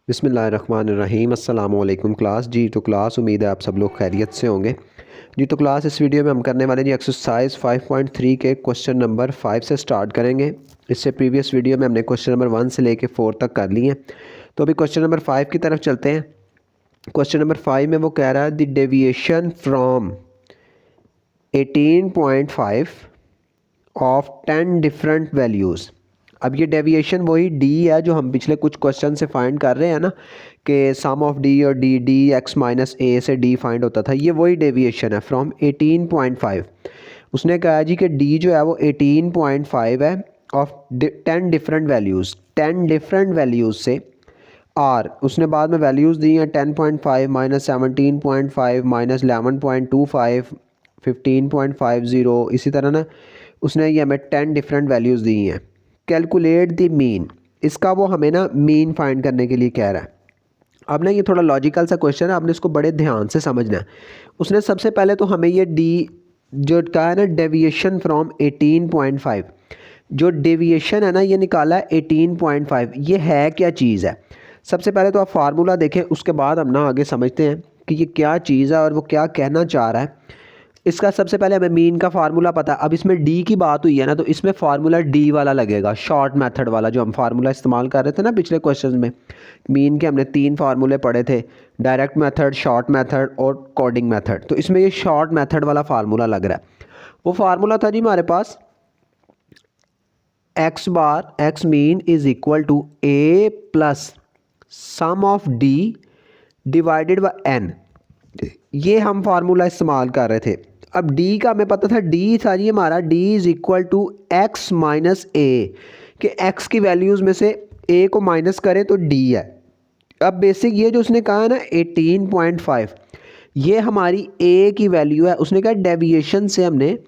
बिस्मिल्लाहिर्रहमानिर्रहीम अस्सलामुअलैकुम क्लास जी। तो क्लास उम्मीद है आप सब लोग खैरियत से होंगे जी। तो क्लास इस वीडियो में हम करने वाले जी एक्सरसाइज 5.3 के क्वेश्चन नंबर 5 से स्टार्ट करेंगे। इससे प्रीवियस वीडियो में हमने क्वेश्चन नंबर 1 से लेके 4 तक कर लिए हैं। तो अभी क्वेश्चन नंबर 5 की तरफ चलते हैं। क्वेश्चन नंबर 5 में वो कह रहा है the deviation from 18.5 of 10 different values. अब ये डेविएशन वही डी है जो हम पिछले कुछ क्वेश्चन से फाइंड कर रहे हैं ना, कि सम ऑफ डी और डी डी एक्स माइनस ए से डी फाइंड होता था। ये वही डेविएशन है फ्रॉम 18.5। उसने कहा जी कि डी जो है वो 18.5 है of 10 different values, 10 different values से। आर उसने बाद में वैल्यूज़ दी हैं 10.5 माइनस 17.5 माइनस 11.25 15.50, इसी तरह ना उसने ये हमें 10 डिफरेंट वैल्यूज़ दी हैं। कैलकुलेट द मीन, इसका वो हमें ना मीन फाइंड करने के लिए कह रहा है। अब ना ये थोड़ा लॉजिकल सा क्वेश्चन है, आपने इसको बड़े ध्यान से समझना है। उसने सबसे पहले तो हमें ये डी जो कहा है ना डेविएशन फ्रॉम 18.5, जो डेविएशन है ना ये निकाला है 18.5। ये है क्या चीज़ है? सबसे पहले तो आप फार्मूला देखें, उसके बाद हम ना आगे समझते हैं कि ये क्या चीज़ है और वो क्या कहना चाह रहा है। इसका सबसे पहले हमें मीन का फार्मूला पता है। अब इसमें डी की बात हुई है ना, तो इसमें फार्मूला डी वाला लगेगा, शॉर्ट मेथड वाला जो हम फार्मूला इस्तेमाल कर रहे थे ना पिछले क्वेश्चन में। मीन के हमने 3 फार्मूले पढ़े थे, डायरेक्ट मेथड, शॉर्ट मेथड और कोडिंग मेथड। तो इसमें ये शॉर्ट मेथड वाला फार्मूला लग रहा है। वो फार्मूला था जी हमारे पास x bar x mean is equal to A plus sum of D divided by n. ये हम फार्मूला इस्तेमाल कर रहे थे। अब डी का हमें पता था, डी था जी हमारा D is equal to x minus A, कि एक्स की वैल्यूज़ में से ए को माइनस करें तो डी है। अब बेसिक ये जो उसने कहा है ना 18.5, ये हमारी ए की वैल्यू है। उसने कहा डेविएशन से हमने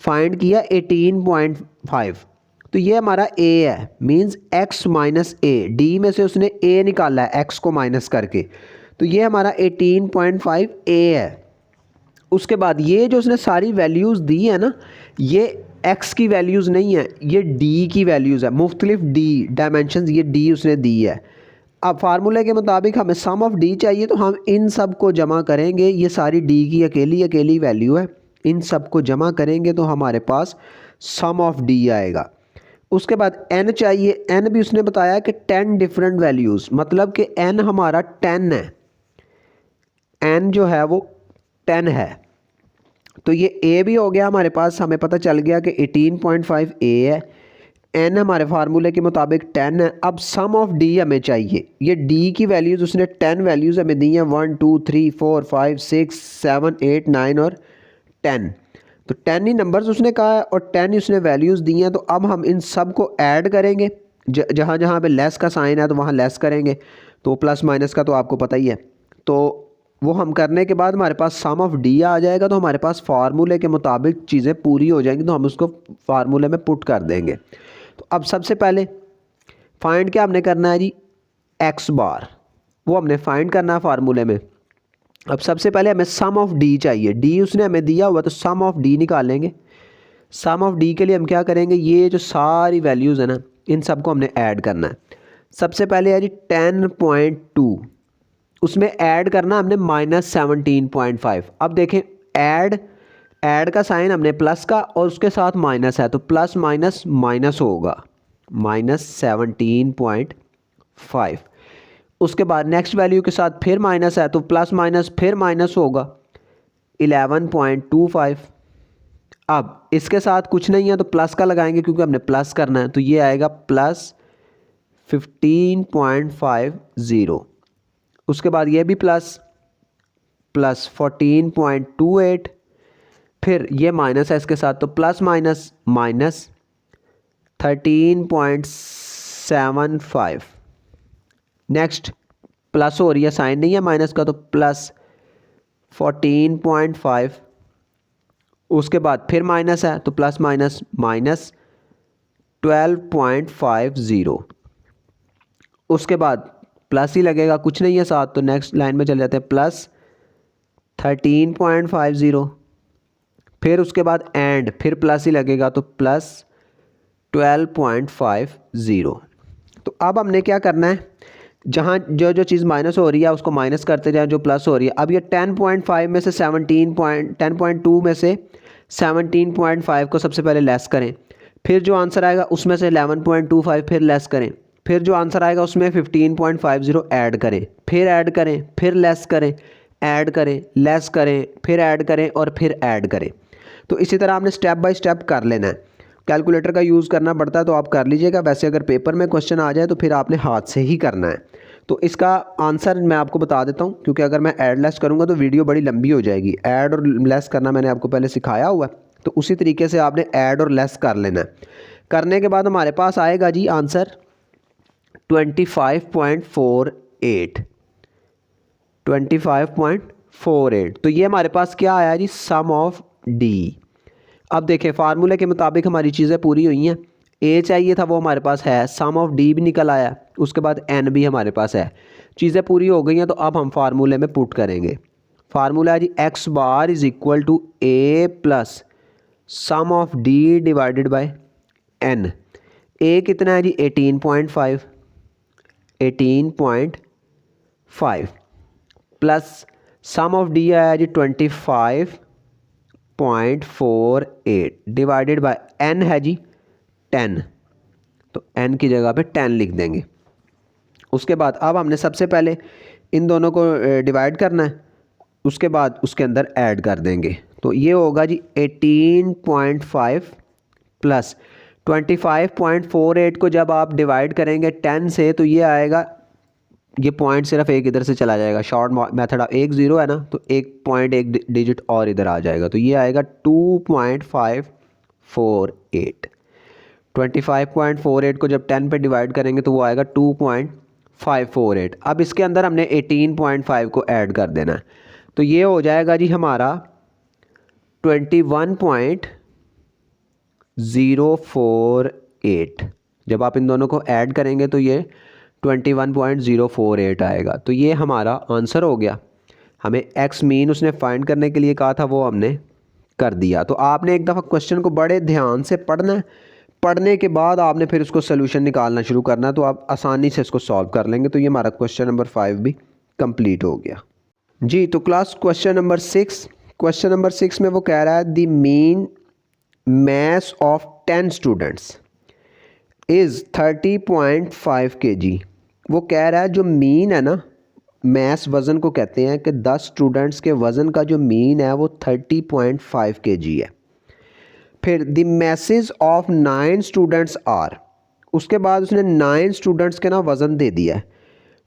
फाइंड किया 18.5, तो ये हमारा ए है, मींस एक्स माइनस ए। डी में से उसने ए निकाला है एक्स को माइनस करके, तो ये हमारा 18.5 ए है। उसके बाद ये जो उसने सारी वैल्यूज़ दी है ना, ये एक्स की वैल्यूज़ नहीं है, ये डी की वैल्यूज़ है, मुख्तलिफ डी डायमेंशंस ये डी उसने दी है। अब फार्मूले के मुताबिक हमें सम ऑफ डी चाहिए, तो हम इन सब को जमा करेंगे। ये सारी डी की अकेली अकेली वैल्यू है, इन सब को जमा करेंगे तो हमारे पास सम ऑफ डी आएगा। उसके बाद एन चाहिए, एन भी उसने बताया कि 10 डिफरेंट वैल्यूज़, मतलब कि एन हमारा 10 है, एन जो है वो 10 है। तो ये ए भी हो गया हमारे पास, हमें पता चल गया कि 18.5 ए है। एन हमारे फार्मूले के मुताबिक 10 है। अब सम ऑफ डी हमें चाहिए। ये डी की वैल्यूज़ उसने 10 वैल्यूज़ हमें दी हैं, 1 2 3 4 5 6 7 8 9 और 10। तो 10 ही नंबर्स उसने कहा है और 10 ही उसने वैल्यूज़ दी हैं। तो अब हम इन सब को ऐड करेंगे, जहाँ जहाँ पे लेस का साइन है तो वहाँ लेस करेंगे, तो प्लस माइनस का तो आपको पता ही है। तो वो हम करने के बाद हमारे पास सम ऑफ डी आ जाएगा, तो हमारे पास फार्मूले के मुताबिक चीज़ें पूरी हो जाएंगी, तो हम उसको फार्मूले में पुट कर देंगे। तो अब सबसे पहले फाइंड क्या हमने करना है जी, एक्स बार, वो हमने फाइंड करना है फार्मूले में। अब सबसे पहले हमें सम ऑफ डी चाहिए, डी उसने हमें दिया हुआ, तो सम ऑफ डी निकालेंगे। सम ऑफ डी के लिए हम क्या करेंगे, ये जो सारी वैल्यूज़ है ना, इन सबको हमने ऐड करना है। सबसे पहले है जी 10.2, उसमें ऐड करना हमने -17.5। अब देखें ऐड का साइन हमने प्लस का और उसके साथ माइनस है, तो प्लस माइनस माइनस होगा, -17.5। उसके बाद नेक्स्ट वैल्यू के साथ फिर माइनस है, तो प्लस माइनस फिर माइनस होगा 11.25। अब इसके साथ कुछ नहीं है तो प्लस का लगाएंगे, क्योंकि हमने प्लस करना है, तो ये आएगा प्लस 15.50। उसके बाद ये भी प्लस 14.28, फिर ये माइनस है इसके साथ, तो plus minus minus 13.75। Next plus हो रही है, साइन नहीं है माइनस का, तो प्लस 14.5। उसके बाद फिर माइनस है, तो प्लस माइनस माइनस 12.50। उसके बाद प्लस ही लगेगा, कुछ नहीं है साथ, तो नेक्स्ट लाइन में चले जाते हैं, प्लस 13.50। फिर उसके बाद एंड फिर प्लस ही लगेगा, तो प्लस 12.50। तो अब हमने क्या करना है, जहाँ जो जो चीज़ माइनस हो रही है उसको माइनस करते जाएं, जो प्लस हो रही है। अब ये 10.5 में से 10.2 में से 17.5 को सबसे पहले लेस करें, फिर जो आंसर आएगा उसमें से 11.25 फिर लेस करें, फिर जो आंसर आएगा उसमें 15.50 ऐड करें, फिर ऐड करें, फिर लेस करें, ऐड करें, लेस करें, फिर ऐड करें और फिर ऐड करें। तो इसी तरह आपने स्टेप बाय स्टेप कर लेना है। कैलकुलेटर का यूज़ करना पड़ता है तो आप कर लीजिएगा, वैसे अगर पेपर में क्वेश्चन आ जाए तो फिर आपने हाथ से ही करना है। तो इसका आंसर मैं आपको बता देता हूँ, क्योंकि अगर मैं ऐड लेस करूँगा तो वीडियो बड़ी लंबी हो जाएगी। ऐड और लेस करना मैंने आपको पहले सिखाया हुआ है, तो उसी तरीके से आपने ऐड और लेस कर लेना है। करने के बाद हमारे पास आएगा जी आंसर 25.48। 25.48। तो ये हमारे पास क्या आया जी, सम ऑफ डी। अब देखें फार्मूले के मुताबिक हमारी चीज़ें पूरी हुई हैं। ए चाहिए था वो हमारे पास है, सम ऑफ डी भी निकल आया, उसके बाद एन भी हमारे पास है, चीज़ें पूरी हो गई हैं। तो अब हम फार्मूले में पुट करेंगे। फार्मूला है जी x bar is equal to A plus sum of D divided by n. A कितना है जी 18.5, 18.5 प्लस सम ऑफ डी आया जी 25.48 डिवाइडेड बाय एन है जी 10, तो एन की जगह पे 10 लिख देंगे। उसके बाद अब हमने सबसे पहले इन दोनों को डिवाइड करना है, उसके बाद उसके अंदर ऐड कर देंगे। तो ये होगा जी 18.5 प्लस 25.48 को जब आप डिवाइड करेंगे 10 से तो ये आएगा, ये पॉइंट सिर्फ एक इधर से चला जाएगा, शॉर्ट मेथड। एक ज़ीरो है ना तो एक पॉइंट एक डिजिट और इधर आ जाएगा, तो ये आएगा 2.548। 25.48 को जब 10 पे डिवाइड करेंगे तो वो आएगा 2.548। अब इसके अंदर हमने 18.5 को ऐड कर देना है, तो ये हो जाएगा जी हमारा 21.048। जब आप इन दोनों को ऐड करेंगे तो ये 21.048 आएगा। तो ये हमारा आंसर हो गया। हमें एक्स मीन उसने फाइंड करने के लिए कहा था, वो हमने कर दिया। तो आपने एक दफ़ा क्वेश्चन को बड़े ध्यान से पढ़ना है, पढ़ने के बाद आपने फिर उसको सोल्यूशन निकालना शुरू करना है, तो आप आसानी से इसको सॉल्व कर लेंगे। तो ये हमारा क्वेश्चन नंबर 5 भी कंप्लीट हो गया जी। तो class question number 6, question number 6 में वो कह रहा है the mean mass of 10 students is 30.5 kg। वो कह रहा है जो मीन है ना, मैस वज़न को कहते हैं कि 10 स्टूडेंट्स के वज़न का जो मीन है वो 30.5 kg है। फिर the message of 9 students are, उसके बाद उसने 9 स्टूडेंट्स के ना वज़न दे दिया है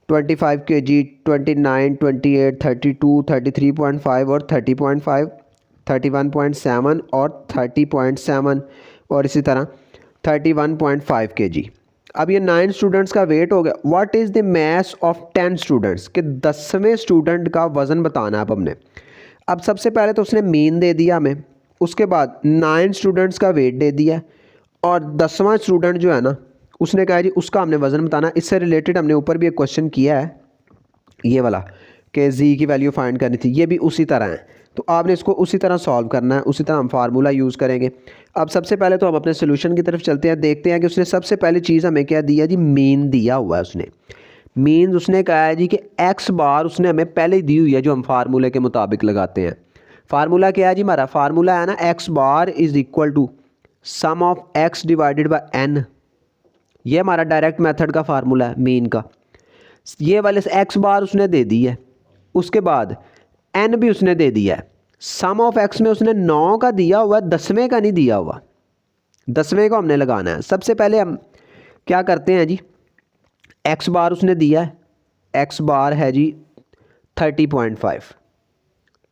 25 kg, 29, 28, 32, 33.5 और 30.5, 31.7 और 30.7 और इसी तरह 31.5 kg। अब ये 9 स्टूडेंट्स का वेट हो गया। What is the mass of 10 students, कि 10वें स्टूडेंट का वज़न बताना है अब हमने। अब सबसे पहले तो उसने मीन दे दिया हमें, उसके बाद 9 स्टूडेंट्स का वेट दे दिया और 10वां स्टूडेंट जो है ना उसने कहा जी उसका हमने वज़न बताना। इससे रिलेटेड हमने ऊपर भी एक क्वेश्चन किया है ये वाला कि जी की वैल्यू फाइंड करनी थी, ये भी उसी तरह है। तो आपने इसको उसी तरह सॉल्व करना है, उसी तरह हम फार्मूला यूज़ करेंगे। अब सबसे पहले तो हम अपने सोल्यूशन की तरफ चलते हैं, देखते हैं कि उसने सबसे पहली चीज़ हमें क्या दिया जी, मीन दिया हुआ है उसने। मीन्स उसने कहा है जी कि एक्स बार उसने हमें पहले दी हुई है जो हम फार्मूले के मुताबिक लगाते हैं। फार्मूला क्या है जी, हमारा फार्मूला है ना x bar is equal to sum of x divided by n. ये हमारा डायरेक्ट मेथड का फार्मूला है मीन का। ये वाले से एक्स बार उसने दे दी है, उसके बाद एन भी उसने दे दिया है। सम ऑफ एक्स में उसने 9 का दिया हुआ है, 10वें का नहीं दिया हुआ। 10वें को हमने लगाना है। सबसे पहले हम क्या करते हैं जी, एक्स बार उसने दिया है, एक्स बार है जी 30.5,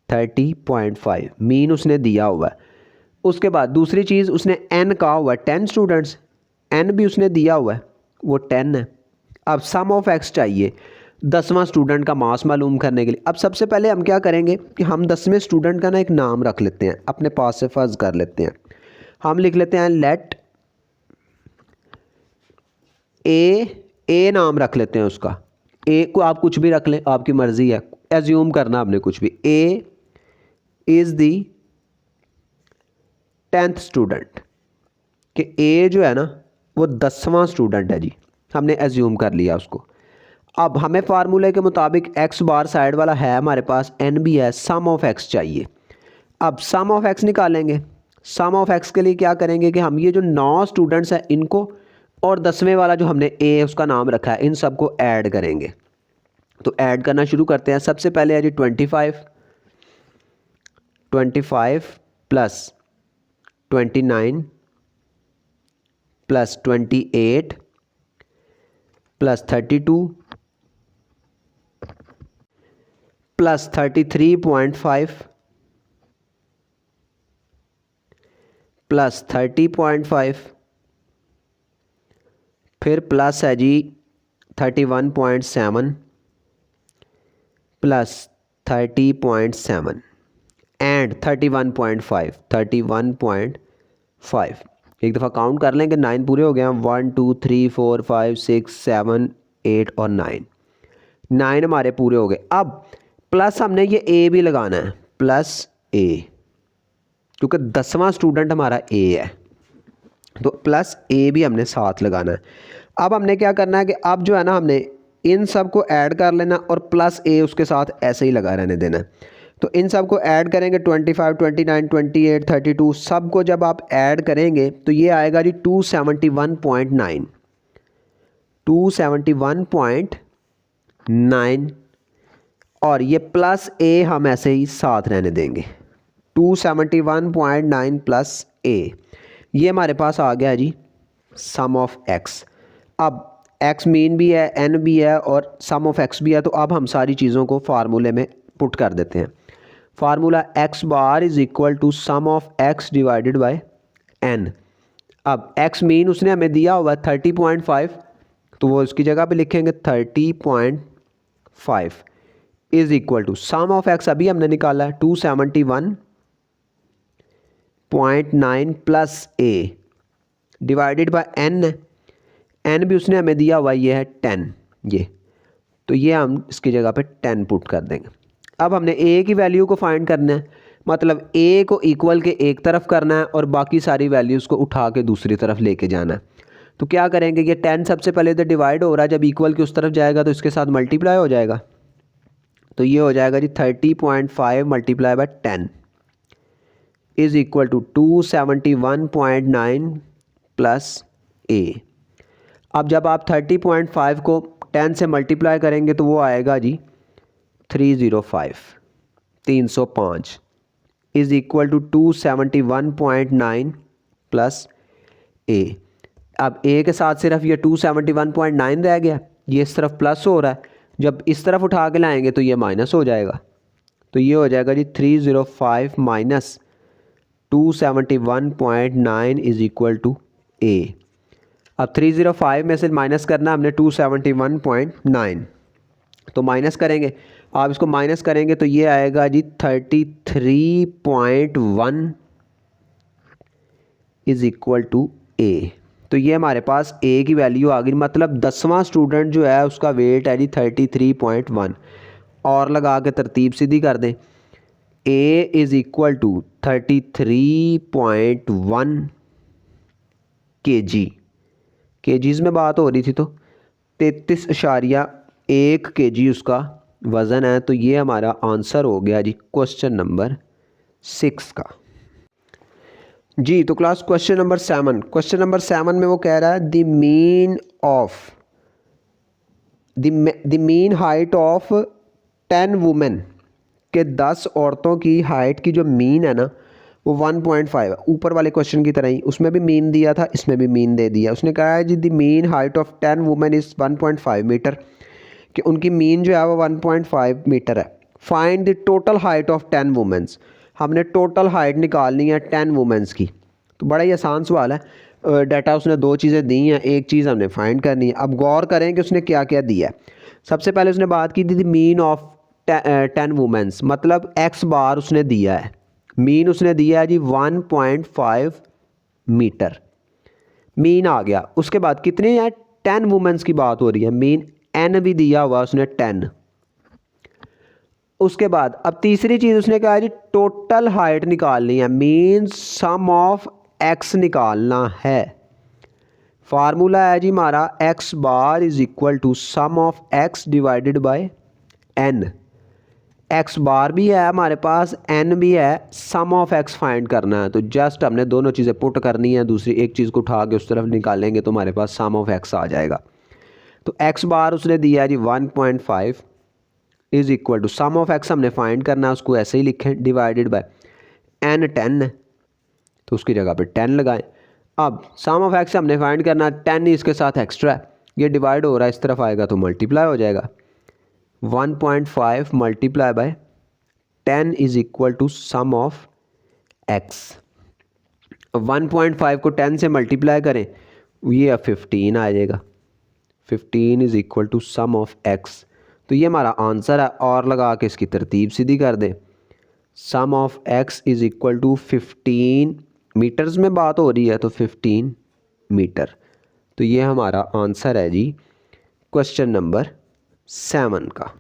30.5 मीन उसने दिया हुआ है। उसके बाद दूसरी चीज़ उसने एन कहा हुआ है 10 स्टूडेंट्स, एन भी उसने दिया हुआ है वो 10 है। अब सम ऑफ एक्स चाहिए 10वां स्टूडेंट का मास मालूम करने के लिए। अब सबसे पहले हम क्या करेंगे कि हम 10वें स्टूडेंट का ना एक नाम रख लेते हैं, अपने पास से फर्ज कर लेते हैं। हम लिख लेते हैं लेट ए नाम रख लेते हैं उसका। ए को आप कुछ भी रख लें, आपकी मर्ज़ी है, एज्यूम करना आपने कुछ भी। A is the 10th student, कि ए जो है ना वो 10वां स्टूडेंट है जी, हमने एज्यूम कर लिया उसको। अब हमें फार्मूले के मुताबिक एक्स बार साइड वाला है हमारे पास, एन भी है, सम ऑफ एक्स चाहिए। अब सम ऑफ एक्स निकालेंगे। सम ऑफ एक्स के लिए क्या करेंगे कि हम ये जो 9 स्टूडेंट्स हैं इनको और 10वें वाला जो हमने ए उसका नाम रखा है इन सबको ऐड करेंगे। तो ऐड करना शुरू करते हैं। सबसे पहले है जी 25 plus 29 plus 28 plus 32 plus 33.5 plus 30.5 फिर प्लस है जी 31.7 प्लस 30.7 एंड 31.5 एक दफ़ा काउंट कर लें कि 9 पूरे हो गए हैं। 1 2 3 4 5 6 7 8 और 9 हमारे पूरे हो गए। अब प्लस हमने ये ए भी लगाना है, प्लस ए, क्योंकि 10वां स्टूडेंट हमारा ए है तो प्लस ए भी हमने साथ लगाना है। अब हमने क्या करना है कि अब जो है ना हमने इन सब को ऐड कर लेना और प्लस ए उसके साथ ऐसे ही लगा रहने देना। तो इन सब को ऐड करेंगे 25 29 28 32 सब को जब आप ऐड करेंगे तो ये आएगा जी 271.9 271.9 और ये प्लस ए हम ऐसे ही साथ रहने देंगे। 271.9 प्लस ए, ये हमारे पास आ गया जी सम ऑफ एक्स। अब एक्स मीन भी है, एन भी है और सम ऑफ एक्स भी है। तो अब हम सारी चीज़ों को फार्मूले में पुट कर देते हैं। Formula x bar is equal to sum of x divided by n. अब एक्स मीन उसने हमें दिया हुआ 30.5 तो वो उसकी जगह पे लिखेंगे 30.5 is equal to sum of x अभी हमने निकाला है 271.9 plus a divided by n. N भी उसने हमें दिया हुआ ये है 10 ये, तो ये हम इसकी जगह पे 10 पुट कर देंगे। अब हमने ए की वैल्यू को फाइंड करना है, मतलब ए को इक्वल के एक तरफ करना है और बाकी सारी वैल्यूज़ को उठा के दूसरी तरफ लेके जाना है। तो क्या करेंगे, ये 10 सबसे पहले इधर डिवाइड हो रहा है, जब इक्वल के उस तरफ जाएगा तो इसके साथ मल्टीप्लाई हो जाएगा। तो ये हो जाएगा जी 30.5 multiply by 10 is equal to 271.9 plus A. अब जब आप 30.5 को 10 से मल्टीप्लाई करेंगे तो वो आएगा जी 305 is equal to 271.9 plus A. अब ए के साथ सिर्फ ये 271.9 रह गया, ये इस तरफ प्लस हो रहा है, जब इस तरफ उठा के लाएंगे तो ये माइनस हो जाएगा। तो ये हो जाएगा जी 305 माइनस 271.9 इज़ इक्वल टू ए। अब 305 में से माइनस करना हमने 271.9, तो माइनस करेंगे, आप इसको माइनस करेंगे तो ये आएगा जी 33.1 इज़ इक्वल टू ए। तो ये हमारे पास ए की वैल्यू आ गई, मतलब 10वां स्टूडेंट जो है उसका वेट है जी 33.1 और लगा के तरतीब सीधी कर दें। A is equal to 33.1 kgs में बात हो रही थी, तो 33.1 kg उसका वज़न है। तो ये हमारा आंसर हो गया जी क्वेश्चन नंबर 6 का जी। तो क्लास क्वेश्चन नंबर 7 में वो कह रहा है the mean height of 10 women के 10 औरतों की हाइट की जो मीन है ना वो 1.5 है। ऊपर वाले क्वेश्चन की तरह ही उसमें भी मीन दिया था, इसमें भी मीन दे दिया। उसने कहा है जी the mean height of 10 women is 1.5 metre, कि उनकी मीन जो है वो 1.5 मीटर है। Find the total height of 10 womens. हमने टोटल हाइट निकालनी है 10 वुमेंस की। तो बड़ा ही आसान सवाल है। डाटा उसने 2 चीज़ें दी हैं, एक चीज़ हमने फाइंड करनी है। अब गौर करें कि उसने क्या क्या दिया है। सबसे पहले उसने बात की थी मीन ऑफ 10 वुमेंस, मतलब एक्स बार उसने दिया है, मीन उसने दिया है जी 1.5 मीटर, मीन आ गया। उसके बाद कितने हैं, 10 वुमेंस की बात हो रही है, मीन एन भी दिया हुआ उसने 10। उसके बाद अब तीसरी चीज़ उसने कहा जी टोटल हाइट निकालनी है, मीन सम ऑफ एक्स निकालना है। फार्मूला है जी हमारा x bar is equal to sum of x divided by n. X bar भी है हमारे पास, एन भी है, सम ऑफ एक्स फाइंड करना है। तो जस्ट हमने दोनों चीज़ें पुट करनी है, दूसरी एक चीज़ को उठा के उस तरफ निकालेंगे तो हमारे पास सम ऑफ एक्स आ जाएगा। तो एक्स बार उसने दिया है जी 1.5 is equal to sum of x हमने फाइंड करना है, उसको ऐसे ही लिखें डिवाइडेड बाय एन 10 है तो उसकी जगह पे 10 लगाएं। अब सम ऑफ एक्स हमने फाइंड करना है, 10 ही इसके साथ एक्स्ट्रा है, ये डिवाइड हो रहा है इस तरफ आएगा तो मल्टीप्लाई हो जाएगा। 1.5 multiply by 10 is equal to sum of x. 1.5 को 10 से मल्टीप्लाई करें, ये 15 आ जाएगा। 15 is equal to sum of x. तो ये हमारा आंसर है, और लगा के इसकी तरतीब सीधी कर दें। Sum of x is equal to 15 metres में बात हो रही है तो 15 मीटर। तो ये हमारा आंसर है जी क्वेश्चन नंबर 7 का।